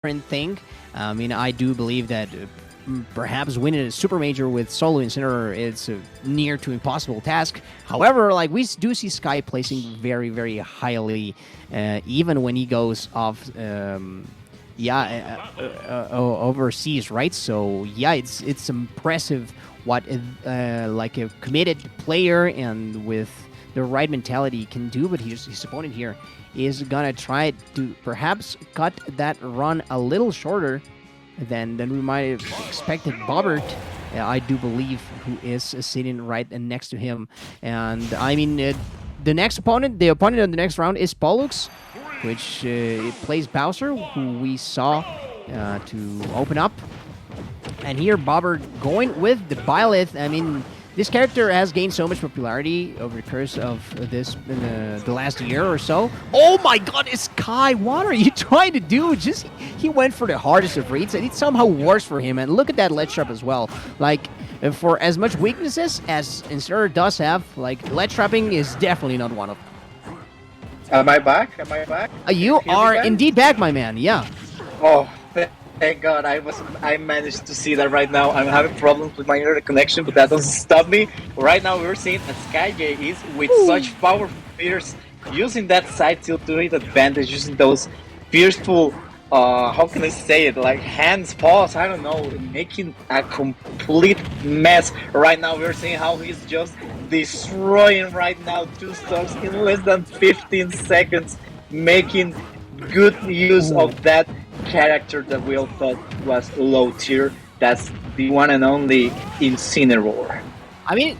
different thing. I mean, I do believe that perhaps winning a super major with solo Incineroar is a near to impossible task. However, like we do see Sky placing very, very highly, even when he goes off. Overseas, right? So yeah, it's impressive what like a committed player and with the right mentality can do. But his opponent here is gonna try to perhaps cut that run a little shorter than we might have expected. Bobbert, I do believe, who is sitting right next to him, and I mean the opponent of the next round is Pollux, which plays Bowser, who we saw to open up. And here, Bobbert going with the Byleth. I mean, this character has gained so much popularity over the course of this in the last year or so. Oh my god, it's Sky! What are you trying to do? He went for the hardest of reads, and it's somehow worse for him. And look at that ledge trap as well. Like, for as much weaknesses as Incineroar does have, like, ledge trapping is definitely not one of them. Am I back? You are indeed back, my man. Yeah. Oh, thank God! I managed to see that right now. I'm having problems with my internet connection, but that doesn't stop me. Right now, we're seeing that Skyjay is with such powerful fears, using that side tilt to his advantage, using those fearful, how can I say it? Like hands, paws, I don't know, making a complete mess. Right now, we're seeing how he's just destroying right now 2 stocks in less than 15 seconds, making good use of that character that we all thought was low tier. That's the one and only Incineroar. I mean,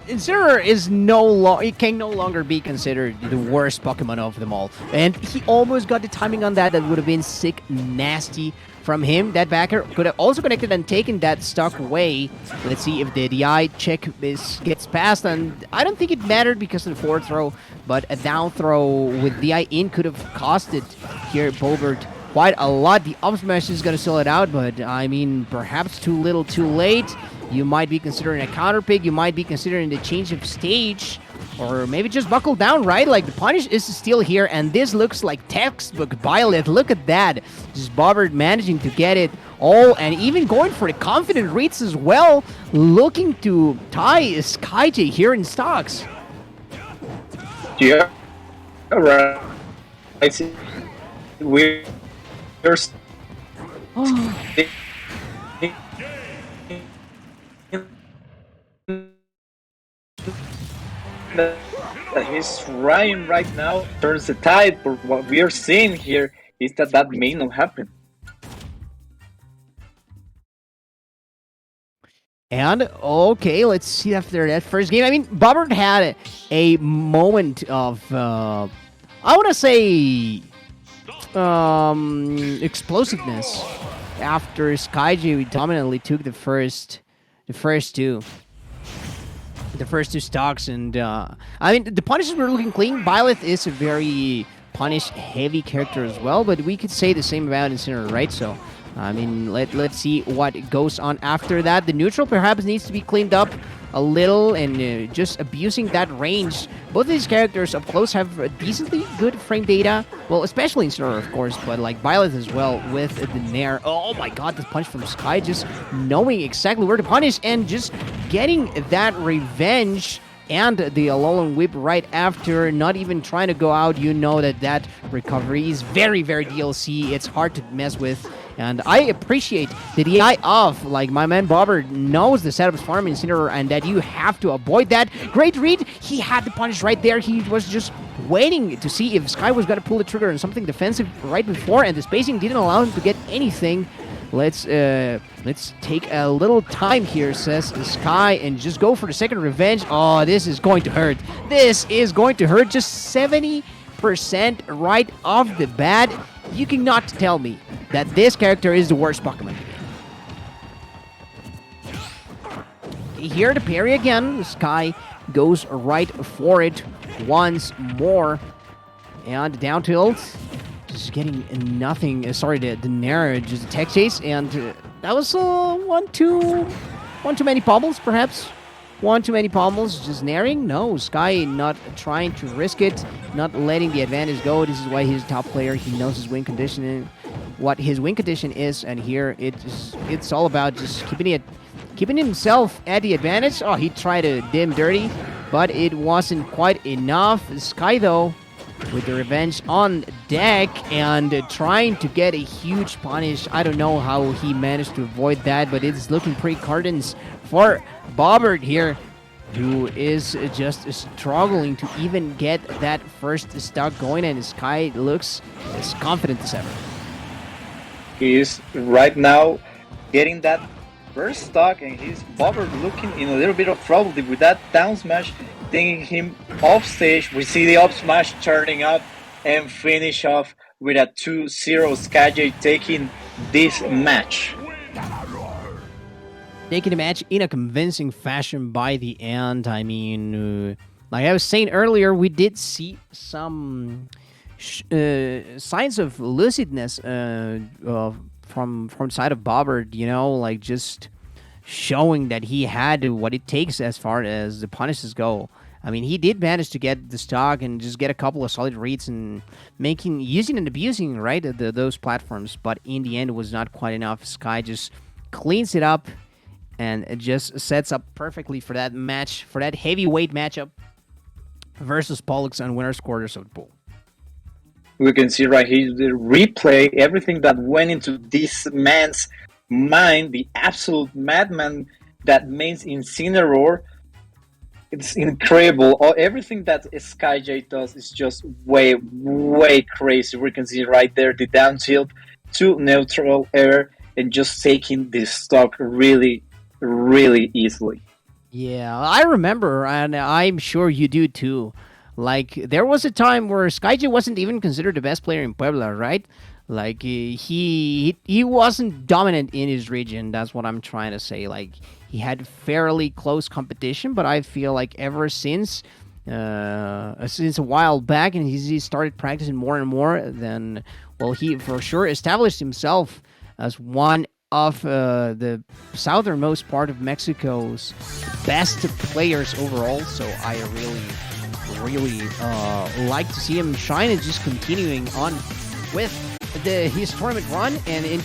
Incineroar is it can no longer be considered the worst Pokemon of them all. And he almost got the timing on that. That would have been sick, nasty from him. That backer could have also connected and taken that stock away. Let's see if the DI check gets passed. And I don't think it mattered because of the forward throw, but a down throw with DI in could have costed here Bobbert quite a lot. The up smash is going to sell it out, but I mean, perhaps too little, too late. You might be considering a counter pick. You might be considering the change of stage, or maybe just buckle down, right? Like, the punish is still here, and this looks like textbook Byleth. Look at that. Just Bobbert managing to get it all, and even going for the confident reads as well, looking to tie Skyjay here in stocks. Yeah, right. I see. We're he's trying right now, turns the tide, but what we are seeing here is that may not happen. And, okay, let's see after that first game. I mean, Bobbert had a moment of, I want to say, explosiveness after Skyjay dominantly took the first two stocks, and I mean, the punishes were looking clean. Byleth is a very punish heavy character as well, but we could say the same about Incineroar, right? So I mean, let's see what goes on after that. The neutral perhaps needs to be cleaned up a little, and just abusing that range. Both of these characters up close have decently good frame data. Well, especially Incineroar, of course, but like Byleth as well with the Nair. Oh my god, this punch from Sky, just knowing exactly where to punish and just getting that revenge. And the Alolan Whip right after, not even trying to go out. You know that recovery is very, very DLC. It's hard to mess with. And I appreciate the DI of, like, my man Bobbert knows the setup is farm Incineroar, and that you have to avoid that. Great read. He had the punish right there. He was just waiting to see if Sky was going to pull the trigger on something defensive right before, and the spacing didn't allow him to get anything. Let's take a little time here, says Sky, and just go for the second revenge. Oh, this is going to hurt. This is going to hurt. Just 70% right off the bat. You cannot tell me that this character is the worst Pokemon in the game. Here to parry again. Sky goes right for it once more. And down tilt. Just getting nothing. Sorry, the Nair, just a tech chase, and that was one too many pommels, perhaps. One too many pommels, just Nairing. No, Sky not trying to risk it, not letting the advantage go. This is why he's a top player. He knows his win conditioning. what his win condition is, and here it's all about just keeping himself at the advantage. Oh, he tried to dim dirty, but it wasn't quite enough. Sky, though, with the revenge on deck and trying to get a huge punish. I don't know how he managed to avoid that, but it's looking pretty curtains for Bobbert here, who is just struggling to even get that first stock going, and Sky looks as confident as ever. He is right now getting that first stock, and he's Bobbert looking in a little bit of trouble with that down smash, taking him off stage. We see the up smash turning up and finish off with a 2-0. Skyjay taking this match. Taking the match in a convincing fashion by the end. I mean, like I was saying earlier, we did see some signs of lucidness from the side of Bobbert, you know, like just showing that he had what it takes as far as the punishes go. I mean, he did manage to get the stock and just get a couple of solid reads and using and abusing, right, those platforms, but in the end it was not quite enough. Sky just cleans it up, and it just sets up perfectly for that match, for that heavyweight matchup versus Pollux on winner's quarters of the pool. We can see right here the replay, everything that went into this man's mind, the absolute madman that means Incineroar. It's incredible. Everything that Skyjay does is just way, way crazy. We can see right there the down tilt to neutral air and just taking this stock really, really easily. Yeah, I remember, and I'm sure you do too. Like, there was a time where Skyjay wasn't even considered the best player in Puebla, right? Like, he wasn't dominant in his region, that's what I'm trying to say. Like, he had fairly close competition, but I feel like ever since a while back, and he started practicing more and more, then, well, he for sure established himself as one of the southernmost part of Mexico's best players overall. So I really like to see him shine and just continuing on with his tournament run and into